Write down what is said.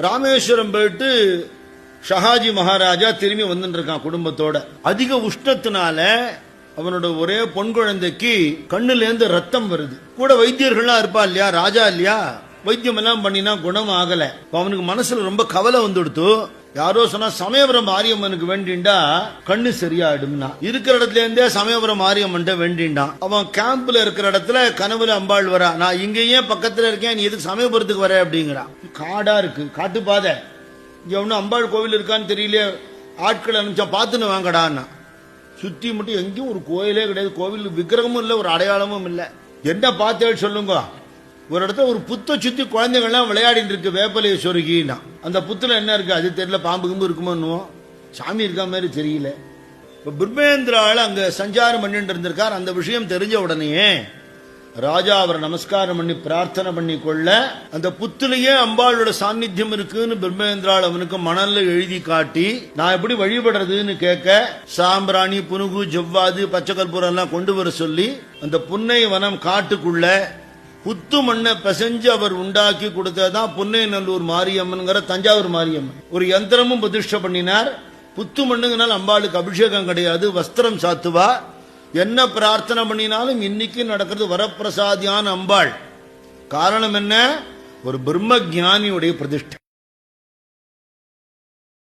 ராமேஸ்வரம் போயிட்டு ஷஹாஜி மகாராஜா திரும்பி வந்துட்டு இருக்கான் குடும்பத்தோட. அதிக உஷ்ணத்தினால அவனோட ஒரே பொன் குழந்தைக்கு கண்ணுல இருந்து ரத்தம் வருது. கூட வைத்தியர்கள்லாம் இருப்பா இல்லையா, ராஜா இல்லையா, வைத்தியம் எல்லாம் பண்ணினா குணம் ஆகல. அவனுக்கு மனசுல ரொம்ப கவலை வந்துடுத்து. யாரோ சொன்னா சமயபுரம் மாரியம்மனுக்கு வேண்டிண்டா கண்ணு சரியாயிடும்னா, இருக்கிற இடத்துல இருந்தே சமயபுரம் மாரியம்மன் வேண்டிண்டான். அவன் கேம்ப்ல இருக்கிற இடத்துல கனவுல அம்பாள் வரா. நான் இங்கேயே பக்கத்துல இருக்கேன், நீ எதுக்கு சமயபுரத்துக்கு வர அப்படிங்கிறான். காடா இருக்கு, காட்டு பாதை, இங்க ஒன்னும் அம்பாள் கோவில் இருக்கான்னு தெரியல, ஆட்கள் அனுப்பிச்சா பாத்துன்னு வாங்கடான்னா. சுத்தி மட்டும் எங்கேயும் ஒரு கோயிலே கிடையாது, கோவில் விக்கிரகமும் இல்ல, ஒரு அடையாளமும் இல்ல. என்ன பார்த்தே சொல்லுங்க. ஒரு இடத்துல ஒரு புத்த சுத்தி குழந்தைகள்லாம் விளையாடிட்டு இருக்கு, வேப்பலையை சொருகினா. அந்த புத்துல என்ன இருக்கு அது தெரியல, பாம்பு கும்பு இருக்குமோ, சாமி இருக்கா மாதிரி தெரியல. இப்ப பிரம்மேந்திரால அங்க சஞ்சாரம் பண்ணிட்டு இருந்திருக்கார். அந்த விஷயம் தெரிஞ்ச உடனே ராஜா அவரை நமஸ்காரம் பண்ணி பிரார்த்தனை பண்ணி கொள்ள, அந்த புத்திலேயே அம்பாளோட சாநித்தியம் இருக்குன்னு பிரம்மேந்திரால் அவனுக்கு மணல்ல எழுதி காட்டி, நான் எப்படி வழிபடுறதுன்னு கேட்க, சாம்பிராணி, புனுகு, ஜவ்வாது, பச்சை கற்பூரம் எல்லாம் கொண்டு வர சொல்லி அந்த புன்னை வனம் காட்டுக்குள்ள புத்து மண்ணை பிசைஞ்சு அவர் உண்டாக்கி கொடுத்ததான் புன்னை நல்லூர் மாரியம்மன், தஞ்சாவூர் மாரியம்மன். ஒரு யந்திரமும் பிரதிஷ்டை பண்ணினார். புத்து மண்ணுங்கனால அம்பாளுக்கு அபிஷேகம் கிடையாது, வஸ்திரம் சாத்துவா. என்ன பிரார்த்தனை பண்ணினாலும் இன்னைக்கு நடக்கிறது வரப்பிரசாதியான அம்பாள். காரணம் என்ன? ஒரு பிரம்ம ஞானியுடைய பிரதிஷ்டை.